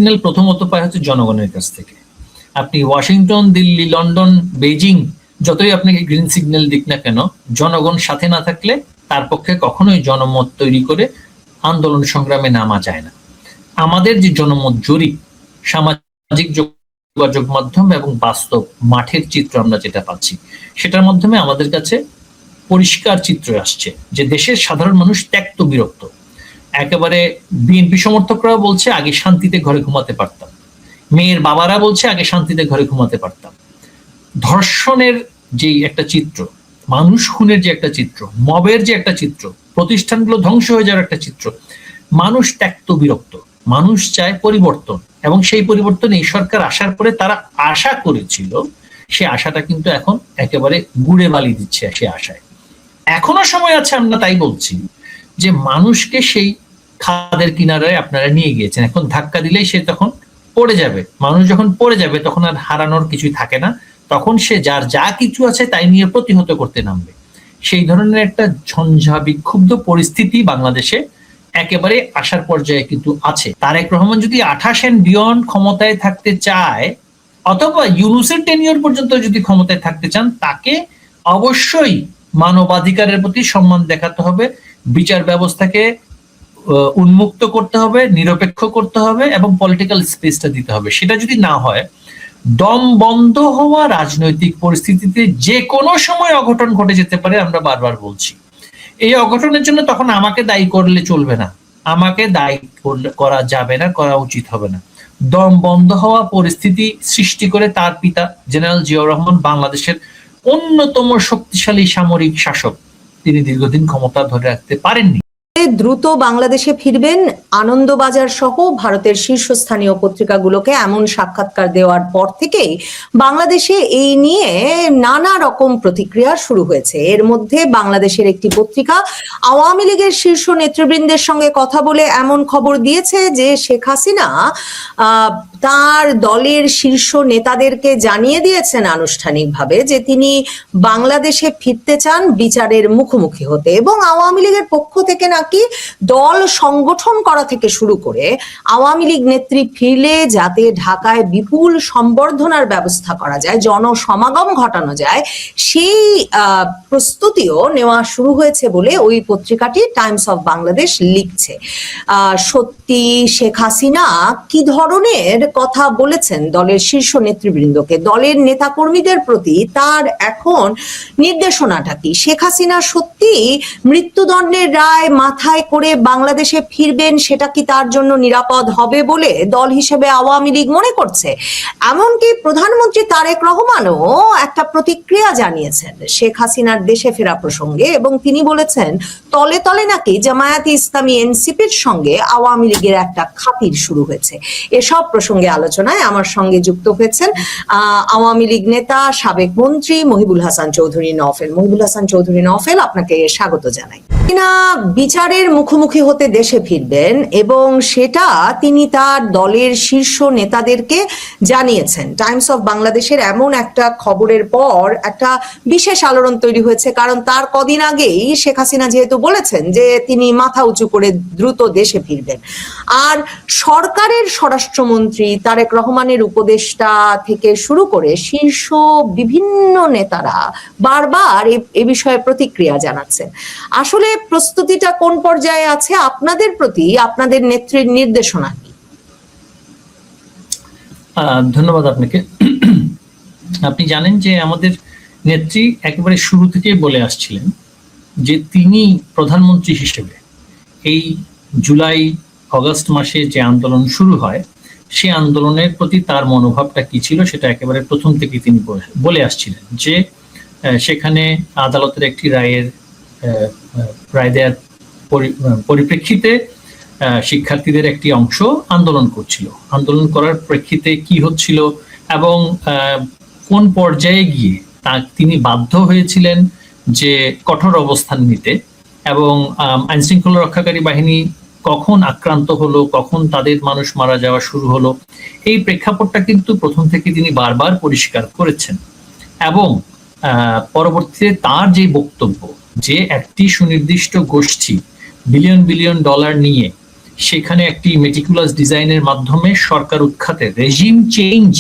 Signal প্রথমত পায় হচ্ছে জনগণের কাছ থেকে। আপনি ওয়াশিংটন, দিল্লি, লন্ডন, বেইজিং যতই আপনাকে গ্রিন সিগন্যাল দিক না কেন, জনগণ সাথে না থাকলে তার পক্ষে কখনোই জনমত তৈরি করে আন্দোলন সংগ্রামে নামা যায় না। আমাদের যে জনমত জরিপ, সামাজিক যোগাযোগ মাধ্যম এবং বাস্তব মাঠের চিত্র আমরা যেটা পাচ্ছি, সেটার মাধ্যমে আমাদের কাছে পরিষ্কার চিত্র আসছে যে দেশের সাধারণ মানুষ ত্যক্ত বিরক্ত। একেবারে বিএনপি সমর্থকরাও বলছে আগে শান্তিতে ঘরে ঘুমাতে পারতাম, মেয়ের বাবারা বলছে আগে শান্তিতে ঘরে ঘুমাতে পারতাম। ধর্ষণের যে একটা চিত্র, মানুষ খুনের যে একটা চিত্র, মবের যে একটা চিত্র, প্রতিষ্ঠানগুলো ধ্বংস হয়ে যাওয়ার একটা চিত্র, মানুষ ত্যক্ত বিরক্ত, মানুষ চায় পরিবর্তন। এবং সেই পরিবর্তন এই সরকার আসার পরে তারা আশা করেছিল, সে আশাটা কিন্তু এখন একেবারে গুড়ে বালি দিচ্ছে। সে আশায় এখনো সময় আছে, আমরা তাই বলছি যে মানুষকে সেই খাদের কিনারায় আপনারা নিয়ে গিয়েছেন, এখন ধাক্কা দিলেই সে তখন পড়ে যাবে। মানুষ যখন পড়ে যাবে তখন আর হারানোর কিছুই থাকে না, তখন সে যার যা কিছু আছে তাই নিয়ে প্রতিহত করতে নামবে। সেই ধরনের একটা ঝঞ্ঝা বিক্ষুব্ধ পরিস্থিতি বাংলাদেশে একেবারে আসার পর্যায়ে কিন্তু আছে। তারেক রহমান যদি 28 এন্ড বিয়ন্ড ক্ষমতায় থাকতে চায়, অথবা ইউনূসের টেনিয়র পর্যন্ত যদি ক্ষমতায় থাকতে চান, তাকে অবশ্যই মানবাধিকারের প্রতি সম্মান দেখাতে হবে, বিচার ব্যবস্থাকে উন্মুক্ত করতে হবে, নিরপেক্ষ করতে হবে এবং পলিটিক্যাল স্পেসটা দিতে হবে। সেটা যদি না হয়, দম বন্ধ হওয়া রাজনৈতিক পরিস্থিতিতে যে কোনো সময় অঘটন ঘটে যেতে পারে। আমরা বারবার বলছি, এই অঘটনের জন্য তখন আমাকে দায়ী করলে চলবে না, আমাকে দায়ী করা যাবে না, করা উচিত হবে না। দম বন্ধ হওয়া পরিস্থিতি সৃষ্টি করে তার পিতা জেনারেল জিয়াউর রহমান, বাংলাদেশের অন্যতম শক্তিশালী সামরিক শাসক, তিনি দীর্ঘদিন ক্ষমতা ধরে রাখতে পারেননি। দ্রুত বাংলাদেশে ফিরবেন আনন্দবাজার সহ ভারতের শীর্ষস্থানীয় পত্রিকাগুলোকে এমন সাক্ষাৎকার দেওয়ার পর থেকেই বাংলাদেশে এই নিয়ে নানা রকম প্রতিক্রিয়া শুরু হয়েছে। এর মধ্যে বাংলাদেশের একটি পত্রিকা আওয়ামী লীগের শীর্ষ নেতৃবৃন্দের সঙ্গে কথা বলে এমন খবর দিয়েছে যে শেখ হাসিনা তার দলের শীর্ষ নেতাদেরকে জানিয়ে দিয়েছেন আনুষ্ঠানিকভাবে যে তিনি বাংলাদেশে ফিরতে চান বিচারের মুখোমুখি হতে, এবং আওয়ামী লীগের পক্ষ থেকে নাকি দল সংগঠন করা থেকে শুরু করে আওয়ামী লীগ নেত্রী ফিরলে যাতে ঢাকায় বিপুল সম্বর্ধনার ব্যবস্থা করা যায়, জনসমাগম ঘটানো যায়, সেই প্রস্তুতিও নেওয়া শুরু হয়েছে বলে ওই পত্রিকাটি টাইমস অফ বাংলাদেশ লিখছে। সত্যি শেখ হাসিনা কি ধরনের কথা বলেছেন দলের শীর্ষ নেতৃবৃন্দকে, দলের নেতাকর্মীদের প্রতি তার এখন নির্দেশনাটা কি? শেখ হাসিনা সত্যি মৃত্যুদণ্ডের রায় মাথায় করে বাংলাদেশে ফিরবেন, সেটা কি তার জন্য নিরাপদ হবে বলে দল হিসেবে আওয়ামী লীগ মনে করছে? এমনকি প্রধানমন্ত্রী তারেক রহমানও একটা প্রতিক্রিয়া জানিয়েছেন শেখ হাসিনার দেশে ফেরা প্রসঙ্গে, এবং তিনি বলেছেন তলে তলে নাকি জামায়াতে ইসলামী এনসিপির সঙ্গে আওয়ামী লীগের একটা খাতির শুরু হয়েছে। এসব প্রসঙ্গে আলোচনায় আমার সঙ্গে যুক্ত হয়েছেন আওয়ামী লীগ নেতা, সাবেক মন্ত্রী মহিবুল হাসান চৌধুরী নওফেল। মহিবুল হাসান চৌধুরী নওফেল, আপনাকে স্বাগত জানাই। তিনি বিচারের মুখোমুখি হতে দেশে ফিরবেন এবং সেটা তিনি তার দলের শীর্ষ নেতাদেরকে জানিয়েছেন। টাইমস অফ বাংলাদেশের এমন একটা খবরের পর একটা বিশেষ আলোড়ন তৈরি হয়েছে, কারণ তার কদিন আগেই শেখ হাসিনা যেহেতু বলেছেন যে তিনি মাথা উঁচু করে দ্রুত দেশে ফিরবেন, আর সরকারের স্বরাষ্ট্রমন্ত্রী তারেক রহমানের উপদেষ্টা থেকে শুরু করে শীর্ষ বিভিন্ন নেতারা বারবার এ বিষয়ে প্রতিক্রিয়া জানাচ্ছেন। আসলে প্রস্তুতিটা কোন পর্যায়ে আছে? আপনাদের প্রতি আপনাদের নেত্রীর নির্দেশনা কি? ধন্যবাদ আপনাকে। আপনি জানেন যে আমাদের নেত্রী একেবারে শুরু থেকেই বলে আসছিলেন যে তিনি প্রধানমন্ত্রী হিসেবে এই জুলাই অগস্ট মাসে যে আন্দোলন শুরু হয়, সেই আন্দোলনের প্রতি তার মনোভাবটা কি ছিল সেটা একেবারে প্রথম থেকে তিনি বলে আসছিলেন যে সেখানে আদালতের একটি রায় দেওয়ার পরিপ্রেক্ষিতে শিক্ষার্থীদের একটি অংশ আন্দোলন করছিল। আন্দোলন করার প্রেক্ষিতে কি হচ্ছিল এবং কোন পর্যায়ে গিয়ে তিনি বাধ্য হয়েছিলেন যে কঠোর অবস্থান নিতে, এবং আইন শৃঙ্খলা রক্ষাকারী বাহিনী কখন আক্রান্ত হলো, কখন তাদের মানুষ মারা যাওয়া শুরু হলো, এই প্রেক্ষাপটটা কিন্তু প্রথম থেকে তিনি বারবার পরিষ্কার করেছেন। এবং পরবর্তীতে তার যে বক্তব্য যে একটি সুনির্দিষ্ট গোষ্ঠী বিলিয়ন বিলিয়ন ডলার নিয়ে সেখানে একটি মেটিকুলাস ডিজাইনের মাধ্যমে সরকার উৎখাতে রেজিম চেঞ্জ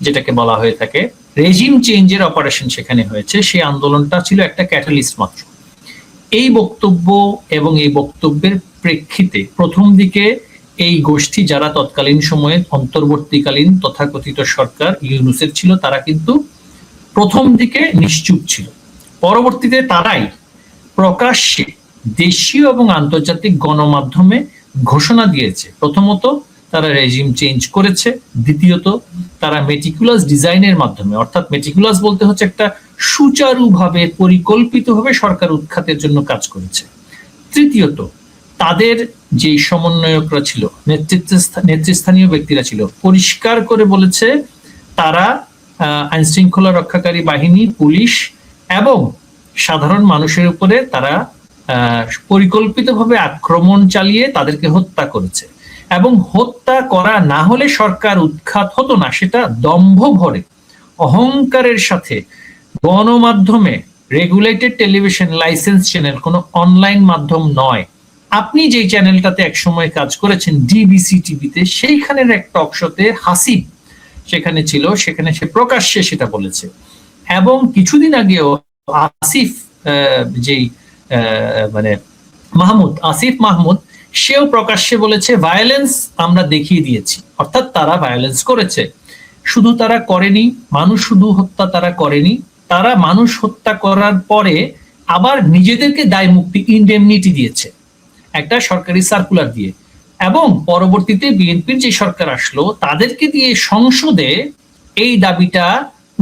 যেটাকে বলা হয়ে থাকে, রেজিম চেঞ্জের অপারেশন সেখানে হয়েছে। সেই আন্দোলনটা ছিল একটা ক্যাটালিস্ট মাত্র। এই বক্তব্য এবং এই বক্তব্যের প্রেক্ষিতে প্রথম দিকে এই গোষ্ঠী যারা তৎকালীন সময়ে অন্তর্বর্তীকালীন তথাকথিত সরকার ইউনূসের ছিল, তারা কিন্তু প্রথম দিকে নিশ্চুপ ছিল। পরবর্তীতে তারাই প্রকাশ্যে দেশীয় এবং আন্তর্জাতিক গণমাধ্যমে ঘোষণা দিয়েছে, প্রথমত তারা রেজিম চেঞ্জ করেছে, দ্বিতীয়ত তারা মেটিকুলাস ডিজাইনের মাধ্যমে, অর্থাৎ মেটিকুলাস বলতে হচ্ছে একটা সুচারুভাবে পরিকল্পিতভাবে সরকার উৎখাতের জন্য কাজ করেছে, তৃতীয়ত তাদের যে সমন্বয়করা ছিল, নেতৃস্থানীয় ব্যক্তিরা ছিল, পরিষ্কার করে বলেছে তারা আইন শৃঙ্খলা রক্ষাকারী বাহিনী, পুলিশ এবং সাধারণ মানুষের উপরে তারা পরিকল্পিতভাবে আক্রমণ চালিয়ে তাদেরকে হত্যা করেছে। এবং হত্যা করা না হলে সরকার উৎখাত হতো না, সেটা দম্ভ ভরে অহংকারের সাথে গণমাধ্যমে, রেগুলেটেড টেলিভিশন লাইসেন্স চ্যানেল, কোনো অনলাইন মাধ্যম নয়, আপনি যেই চ্যানেলটাতে একসময় কাজ করেছেন ডিবিসি টিভিতে, সেইখানের এক টক শোতে হাসিব সেখানে ছিল, সেখানে সে প্রকাশ্যে সেটা বলেছে। এবং কিছুদিন আগেও আসিফ যেই মানে আসিফ মাহমুদ, সেও প্রকাশ্যে বলেছে ভায়োলেন্স আমরা দেখিয়ে দিয়েছি, অর্থাৎ তারা ভায়োলেন্স করেছে। শুধু তারা করেনি, মানুষ শুধু হত্যা তারা করেনি, তারা মানুষ হত্যা করার পরে আবার নিজেদেরকে দায় মুক্তি, ইনডেমনিটি দিয়েছে একটা সরকারি সার্কুলার দিয়ে। এবং পরবর্তীতে বিএনপির যে সরকার আসলো, তাদেরকে দিয়ে সংসদে এই দাবিটা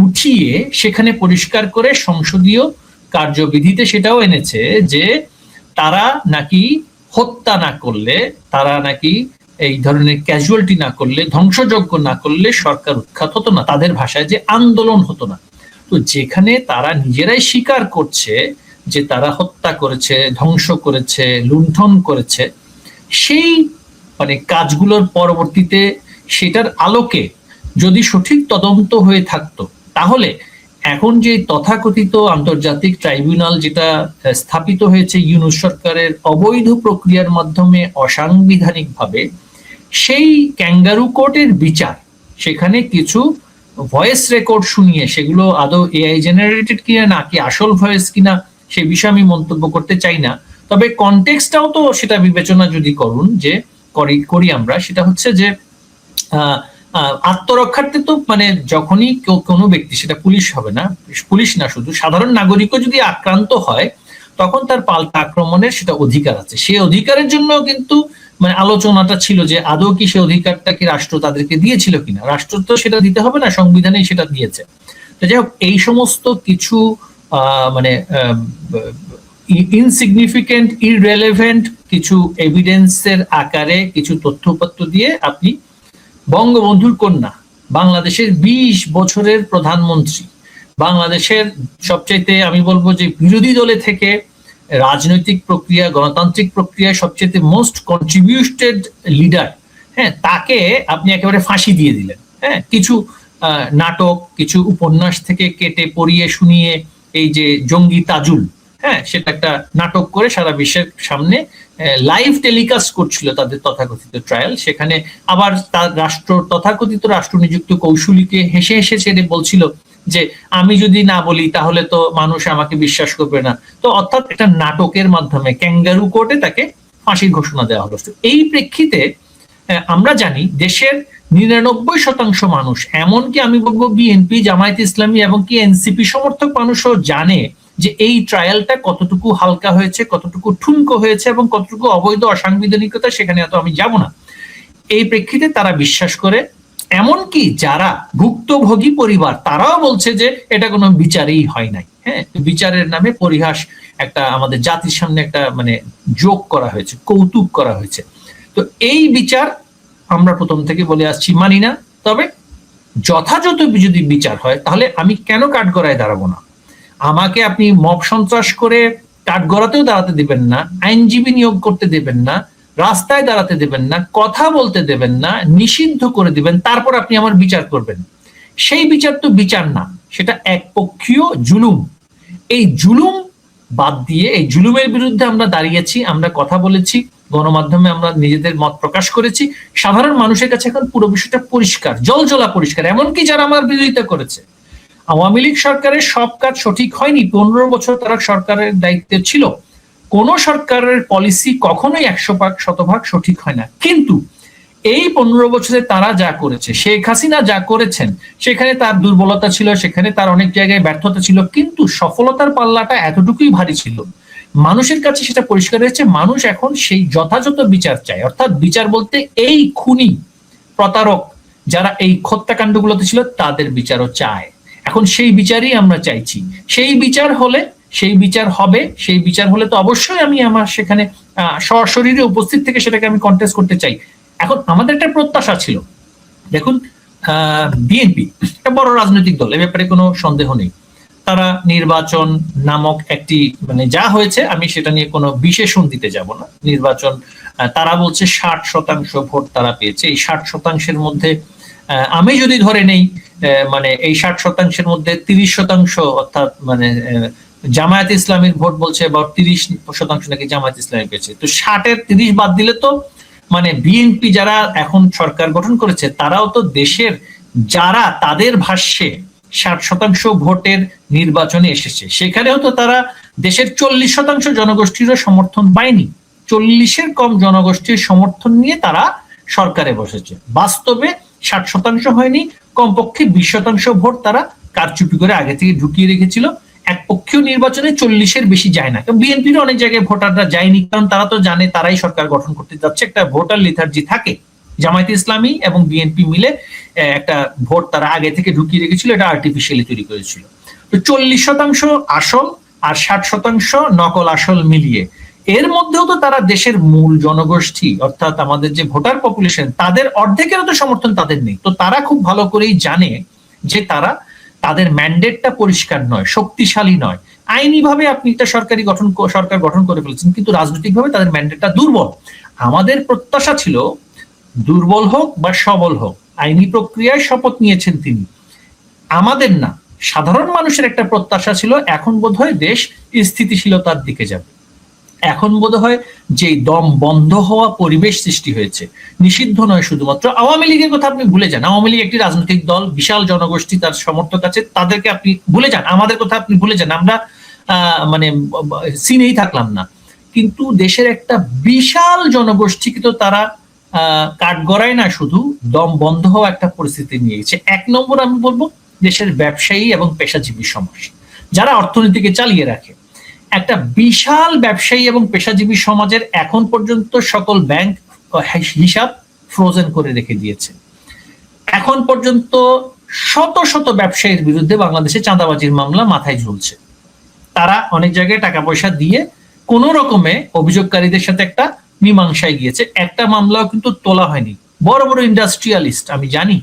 উঠিয়ে সেখানে পরিষ্কার করে সংসদীয় কার্যবিধিতে সেটাও এনেছে যে তারা নাকি হত্যা না করলে, তারা নাকি এই ধরনের ক্যাজুয়ালিটি না করলে, ধ্বংসযজ্ঞ না করলে সরকার উৎখাত হতো না, তাদের ভাষায় যে আন্দোলন হতো না। তো যেখানে তারা নিজেরাই স্বীকার করছে যে তারা হত্যা করেছে, ধ্বংস করেছে, লুণ্ঠন করেছে, সেই মানে কাজগুলোর পরবর্তীতে সেটার আলোকে যদি সঠিক তদন্ত হয়ে থাকতো, তাহলে এখন যে তথাকথিত আন্তর্জাতিক ট্রাইব্যুনাল যেটা স্থাপিত হয়েছে ইউনূস সরকারের অবৈধ প্রক্রিয়ার মাধ্যমে অসাংবিধানিকভাবে, সেই ক্যাঙ্গারু কোর্টের বিচার, সেখানে কিছু ভয়েস রেকর্ড শুনিয়ে, সেগুলো আদৌ এআই জেনারেটেড কিনা নাকি আসল ভয়েস কিনা সে বিষয়ে আমি মন্তব্য করতে চাই না, তবে কনটেক্সটটাও তো সেটা বিবেচনা যদি করুন, যে করি আমরা, সেটা হচ্ছে যে আত্মরক্ষার্থে তো মানে যখনই কোনো ব্যক্তি, সেটা পুলিশ হবে না, পুলিশ না, শুধু সাধারণ নাগরিকও যদি আক্রান্ত হয়, তখন তার পাল্টা আক্রমণের সেটা অধিকার আছে। সেই অধিকারের জন্য কিন্তু মানে আলোচনাটা ছিল যে আদৌ কি সে অধিকারটা কি রাষ্ট্র তাদেরকে দিয়েছিল কিনা। রাষ্ট্র তো সেটা দিতে হবে না, সংবিধানেই সেটা দিয়েছে। তো যাই হোক, এই সমস্ত কিছু মানে ইনসিগনিফিকেন্ট, ইররেলেভেন্ট কিছু এভিডেন্সের আকারে কিছু তথ্যপত্র দিয়ে আপনি বঙ্গবন্ধুর কন্যা, বাংলাদেশের 20 বছরের প্রধানমন্ত্রী, বাংলাদেশের সবচাইতে আমি বলবো যে বিরোধী দলে থেকে রাজনৈতিক প্রক্রিয়া, গণতান্ত্রিক প্রক্রিয়ায় সবচেয়ে মোস্ট কন্ট্রিবিউটেড লিডার, হ্যাঁ, তাকে আপনি একেবারে ফাঁসি দিয়ে দিলেন। হ্যাঁ, কিছু নাটক, কিছু উপন্যাস থেকে কেটে পড়িয়ে শুনিয়ে, এই যে জঙ্গি তাজুল, হ্যাঁ, সেটা একটা নাটক করে সারা বিশ্বের সামনে লাইভ টেলিকাস্ট করছিল তাদের তথাকথিত ট্রায়াল। সেখানে আবার তার তথাকথিত রাষ্ট্র নিযুক্ত কৌশলীকে হেসে হেসে ছেড়ে বলছিল যে আমি যদি না বলি তাহলে তো মানুষ আমাকে বিশ্বাস করবে না। তো অর্থাৎ একটা নাটকের মাধ্যমে ক্যাঙ্গারু কোর্টে তাকে ফাঁসির ঘোষণা দেওয়া হলো। এই প্রেক্ষিতে আমরা জানি দেশের 99% মানুষ, এমনকি আমি বলবো বিএনপি, জামায়াত ইসলামী এবং কি এনসিপি সমর্থক মানুষও জানে যে এই ট্রায়ালটা কতটুকু হালকা হয়েছে, কতটুকু ঠুনকো হয়েছে এবং কতটুকু অবৈধ, অসাংবিধানিকতা, সেখানে এত আমি যাব না। এই প্রেক্ষিতে তারা বিশ্বাস করে, এমনকি যারা ভুক্তভোগী পরিবার তারাও বলছে যে এটা কোনো বিচারেই হয় নাই। হ্যাঁ, বিচারের নামে পরিহাস একটা আমাদের জাতির সামনে একটা মানে যোগ করা হয়েছে, কৌতুক করা হয়েছে। তো এই বিচার আমরা প্রথম থেকে বলে আসছি মানি না। তবে যথাযথ যদি বিচার হয় তাহলে আমি কেন কাঠগড়ায় দাঁড়াবো না? আমাকে আপনি মব সন্ত্রাস করে কাঠগড়াতেও দাঁড়াতে দেবেন না, আইনজীবী নিয়োগ করতে দেবেন না, রাস্তায় দাঁড়াতে দেবেন না, কথা বলতে দেবেন না, নিষিদ্ধ করে দিবেন, তারপর আপনি আমার বিচার করবেন। সেই বিচার তো বিচার না, সেটা একপক্ষীয় জুলুম। এই জুলুম বাদ দিয়ে, এই জুলুমের বিরুদ্ধে আমরা দাঁড়িয়েছি, আমরা কথা বলেছি, গণমাধ্যমে আমরা নিজেদের মত প্রকাশ করেছি। সাধারণ মানুষের কাছে এখন পুরো বিষয়টা পরিষ্কার, জলজলা পরিষ্কার। এমনকি যারা আমার বিরোধিতা করেছে, আওয়ামী লীগ সরকারের সব কাজ সঠিক হয়নি, 15 বছর তারা সরকারের দায়িত্বে ছিল, কোন সরকারের পলিসি কখনোই 100% সঠিক হয় না, কিন্তু এই 15 বছরে তারা যা করেছে, শেখ হাসিনা যা করেছেন, সেখানে তার দুর্বলতা ছিল, সেখানে তার অনেক জায়গায় ব্যর্থতা ছিল, কিন্তু সফলতার পাল্লাটা এতটুকুই ভারী ছিল। মানুষের কাছে সেটা পরিষ্কার হয়েছে, মানুষ এখন সেই যথাযথ বিচার চায়। অর্থাৎ বিচার বলতে এই খুনি, প্রতারক যারা এই হত্যাকাণ্ডগুলোতে ছিল তাদের বিচারও চায়। এখন সেই বিচারই আমরা চাইছি। সেই বিচার হলে, সেই বিচার হবে, সেই বিচার হলে তো অবশ্যই আমি আমার সেখানে সশরীরে উপস্থিত থেকে সেটাকে আমি কন্টেস্ট করতে চাই। এখন আমাদের একটা প্রত্যাশা ছিল, দেখুন বিএনপি একটা বড় রাজনৈতিক দল, এ ব্যাপারে কোনো সন্দেহ নেই। তারা নির্বাচন নামক একটি, মানে যা হয়েছে আমি সেটা নিয়ে কোনো বিশেষণ দিতে যাব না। নির্বাচন তারা বলছে 60% ভোট তারা পেয়েছে। এই 60%-এর মধ্যে আমি যদি ধরে নেই, মানে এই 60%-এর মধ্যে 30% অর্থাৎ মানে জামায়াত ইসলামের ভোট বলছে বা 30% নাকি জামায়াত ইসলামী পেয়েছে, তো 60-এর 30 বাদ দিলে তো মানে বিএনপি যারা এখন সরকার গঠন করেছে তারাও তো দেশের, যারা তাদের ভাষ্যে 60% ভোটের নির্বাচনে এসেছে, সেখানেও তো তারা দেশের 40% জনগোষ্ঠীরও সমর্থন পায়নি। 40-এর কম জনগোষ্ঠীর সমর্থন নিয়ে তারা সরকারে বসেছে। বাস্তবে 60% হয়নি, কমপক্ষে 20% ভোট তারা কারচুপি করে আগে থেকে ঢুকিয়ে রেখেছিল। একপক্ষীয় নির্বাচনে 40-এর বেশি যায় না। বিএনপির অনেক জায়গায় ভোটাররা যায়নি, কারণ তারা তো জানে তারাই সরকার গঠন করতে যাচ্ছে। একটা ভোটার লিথার্জি থাকে, জামায়াতে ইসলামী এবং বিএনপি মিলে একটা ভোট তারা আগে থেকে ঢুকিয়ে রেখেছিল, এটা আর্টিফিশিয়ালি তৈরি করেছিল। তো 40% আসল আর 60% নকল আসল মিলিয়ে, এর মধ্যেও তো তারা দেশের মূল জনগোষ্ঠী অর্থাৎ আমাদের যে ভোটার পপুলেশন, তাদের অর্ধেকেরও তো সমর্থন তাদের নেই। তো তারা খুব ভালো করেই জানে যে তাদের ম্যান্ডেটটা পরিষ্কার নয়, শক্তিশালী নয়। আইনিভাবে আপনি একটা সরকার গঠন করে ফেলেছেন, কিন্তু রাজনৈতিকভাবে তাদের ম্যান্ডেটটা দুর্বল। আমাদের প্রত্যাশা ছিল দুর্বল হোক বা সবল হোক, আইনি প্রক্রিয়ায় শপথ নিয়েছেন তিনি, আমাদের না, সাধারণ মানুষের একটা প্রত্যাশা ছিল এখন বোধহয় দেশ স্থিতিশীলতার দিকে যাবে। এখন বোধহয় যে দম বন্ধ হওয়া পরিবেশ সৃষ্টি হয়েছে, নিষিদ্ধ নয় শুধুমাত্র, আওয়ামী লীগের কথা আপনি ভুলে যান। আওয়ামী লীগ একটি রাজনৈতিক দল, বিশাল জনগোষ্ঠী তার সমর্থক আছে, তাদেরকে আপনি ভুলে যান, আমাদের কথা আপনি ভুলে যান, আমরা মানে সিনেই থাকলাম না। কিন্তু দেশের একটা বিশাল জনগোষ্ঠীকে তো তারা কাঠগড়ায় না, শুধু দম বন্ধ হওয়া একটা পরিস্থিতি নিয়ে গেছে। 1 নম্বর আমি বলবো দেশের ব্যবসায়ী এবং পেশাজীবী সমাজ, যারা অর্থনীতিকে চালিয়ে রাখে। একটা বিশাল ব্যবসায়ী এবং পেশাজীবী সমাজের এখন পর্যন্ত সকল ব্যাংক হিসাব ফ্রোজেন করে রেখে দিয়েছে। এখন পর্যন্ত শত শত ব্যবসায়ীর বিরুদ্ধে বাংলাদেশে চাঁদাবাজির মামলা মাথায় ঝুলছে। তারা অনেক জায়গায় টাকা পয়সা দিয়ে কোন রকমে অভিযোগকারীদের সাথে একটা মীমাংসায় গিয়েছে, একটা মামলাও কিন্তু তোলা হয়নি। বড় বড় ইন্ডাস্ট্রিয়ালিস্ট আমি জানি,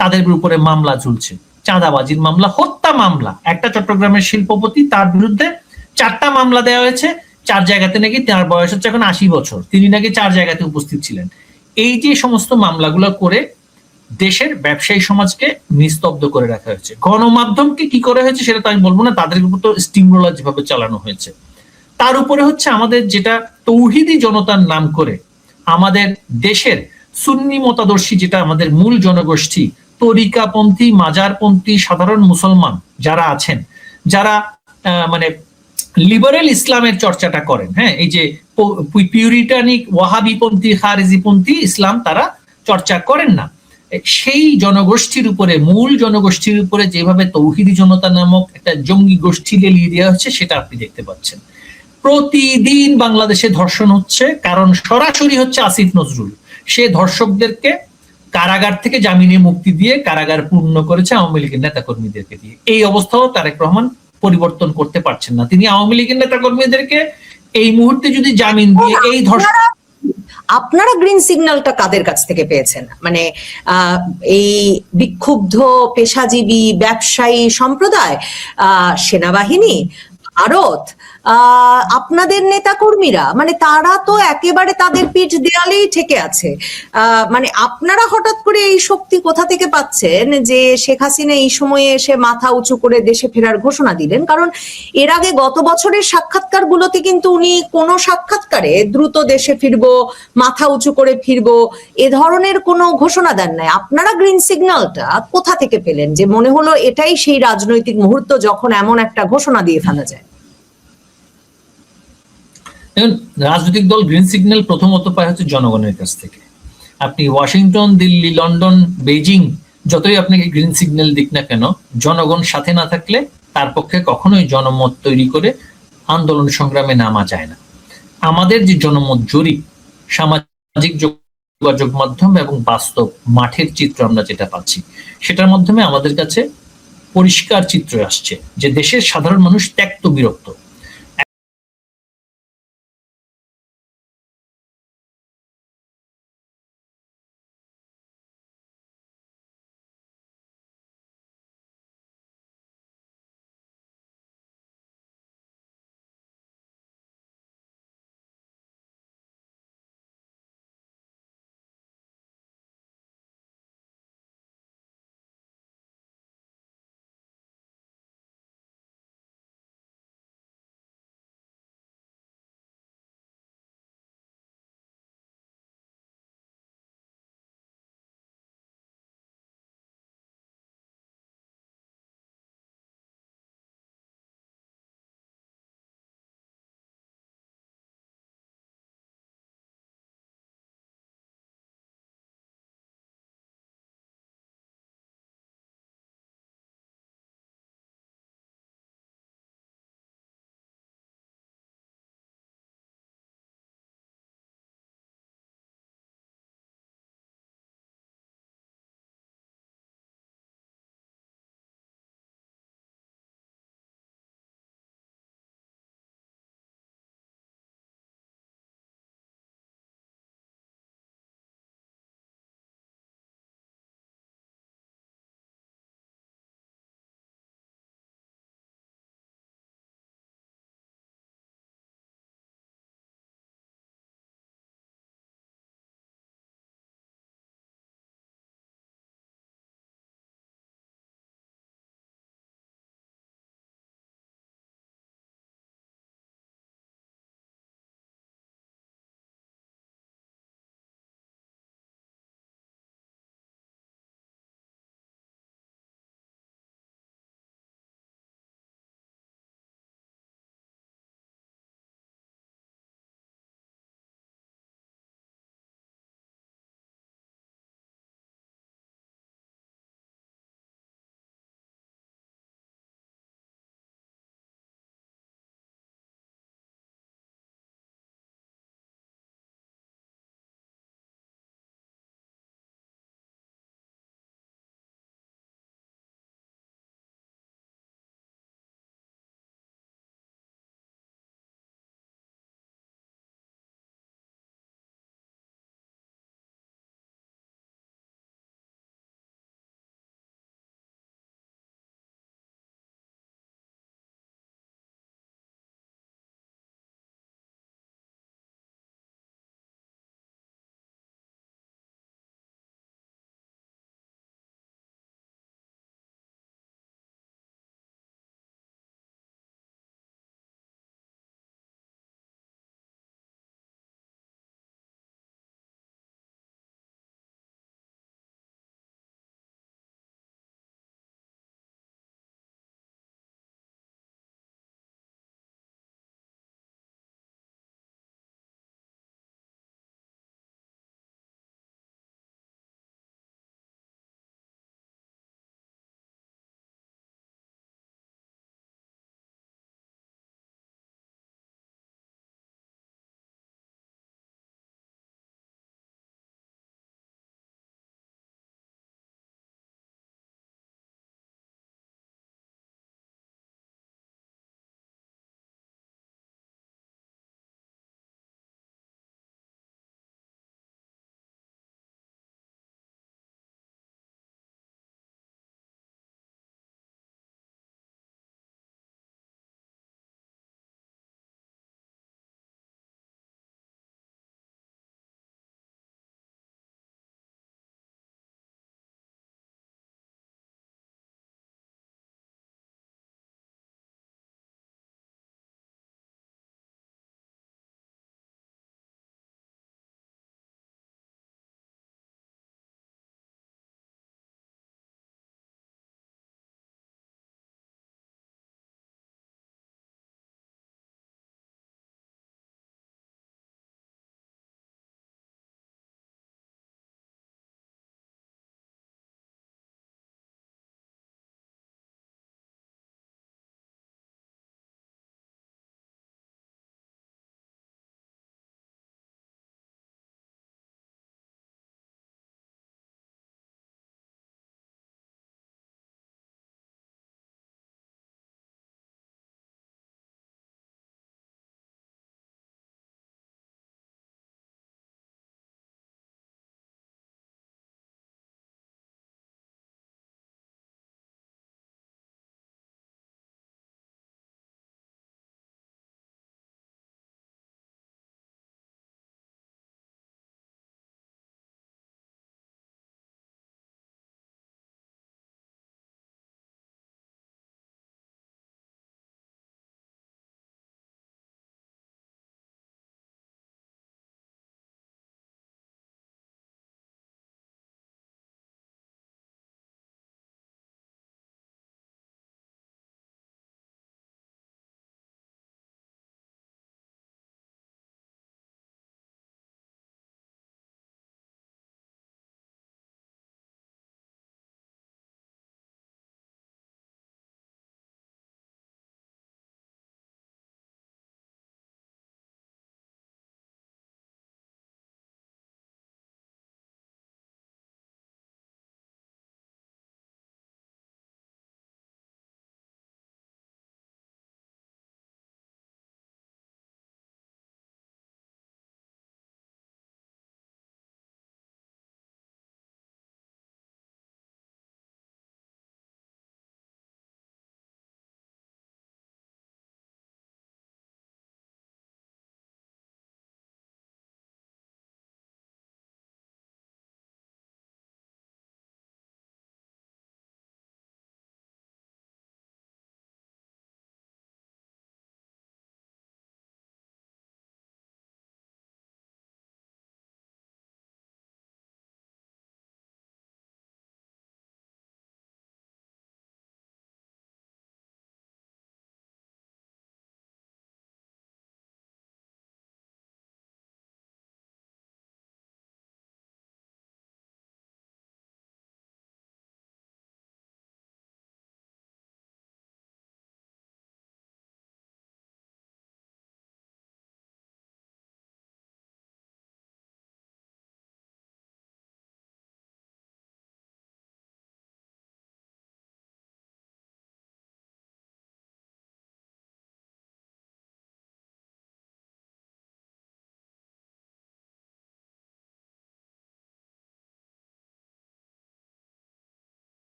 তাদের উপরে মামলা ঝুলছে, চাঁদাবাজির মামলা, হত্যা মামলা। একটা চট্টগ্রামের শিল্পপতি, তার বিরুদ্ধে 4টা মামলা দেওয়া হয়েছে, 4 জায়গাতে নাকি, তার বয়স হচ্ছে এখন 80 বছর, তিনি নাকি 4 জায়গাতে উপস্থিত ছিলেন। এই যে সমস্ত মামলাগুলো করে দেশের ব্যবসায়ী সমাজকে নিস্তব্ধ করে রাখা হয়েছে। গণমাধ্যমকে কি করে হয়েছে সেটা তো আমি বলবো না, তাদের উপর তো স্টিম রোলার যেভাবে চালানো হয়েছে। তার উপরে হচ্ছে আমাদের যেটা তৌহিদি জনতার নাম করে আমাদের দেশের সুন্নি মতাদর্শী, যেটা আমাদের মূল জনগোষ্ঠী, তরিকাপন্থী, মাজারপন্থী সাধারণ মুসলমান যারা আছেন, যারা মানে লিবারেল ইসলামের চর্চাটা করেন, হ্যাঁ, এই যে পিউরিটানিক ওয়াহাবিপন্থী খারিজিপন্থী ইসলাম তারা চর্চা করেন না, সেই জনগোষ্ঠীর উপরে, মূল জনগোষ্ঠীর উপরে যেভাবে তৌহিদি জনতা নামক একটা জঙ্গি গোষ্ঠী লেলিয়ে দেওয়া হচ্ছে, সেটা আপনি দেখতে পাচ্ছেন। প্রতিদিন বাংলাদেশে ধর্ষণ হচ্ছে, কারণ সরাসরি হচ্ছে আসিফ নজরুল, সে ধর্ষকদেরকে কারাগার থেকে জামিনে মুক্তি দিয়ে কারাগার পূর্ণ করেছে আওয়ামী লীগের নেতাকর্মীদেরকে দিয়ে। এই অবস্থাও তারেক রহমান পরিবর্তন করতে পারছেন না। তিনি আওয়ামী লীগের নেতাকর্মীদেরকে এই মুহূর্তে যদি জামিন দিয়ে এই ধর্ষণ, আপনারা গ্রিন সিগন্যালটা কাদের কাছ থেকে পেয়েছেন? মানে এই বিক্ষুব্ধ পেশাজীবী ব্যবসায়ী সম্প্রদায়, সেনাবাহিনী, ভারত, আপনাদের নেতা কর্মীরা মানে তারা তো একেবারে তাদের পিঠ দেয়ালেই ঠেকে আছে। মানে আপনারা হঠাৎ করে এই শক্তি কোথা থেকে পাচ্ছেন যে শেখ হাসিনা এই সময়ে এসে মাথা উঁচু করে দেশে ফেরার ঘোষণা দিলেন? কারণ এর আগে গত বছরের সাক্ষাৎকার গুলোতে কিন্তু উনি কোনো সাক্ষাৎকারে দ্রুত দেশে ফিরবো, মাথা উঁচু করে ফিরবো এ ধরনের কোনো ঘোষণা দেন নাই। আপনারা গ্রিন সিগন্যালটা কোথা থেকে পেলেন যে মনে হলো এটাই সেই রাজনৈতিক মুহূর্ত যখন এমন একটা ঘোষণা দিয়ে ফেলা যায়? রাজনৈতিক দল গ্রিন সিগন্যাল প্রথমত পায় হচ্ছে জনগণের কাছ থেকে। আপনি ওয়াশিংটন, দিল্লি, লন্ডন, বেজিং যতই আপনাকে গ্রিন সিগন্যাল দিক না কেন, জনগণ সাথে না থাকলে তার পক্ষে কখনোই জনমত তৈরি করে আন্দোলন সংগ্রামে নামা যায় না। আমাদের যে জনমত জরিপ, সামাজিক যোগাযোগ মাধ্যম এবং বাস্তব মাঠের চিত্র আমরা যেটা পাচ্ছি, সেটার মাধ্যমে আমাদের কাছে পরিষ্কার চিত্র আসছে যে দেশের সাধারণ মানুষ ত্যক্ত বিরক্ত।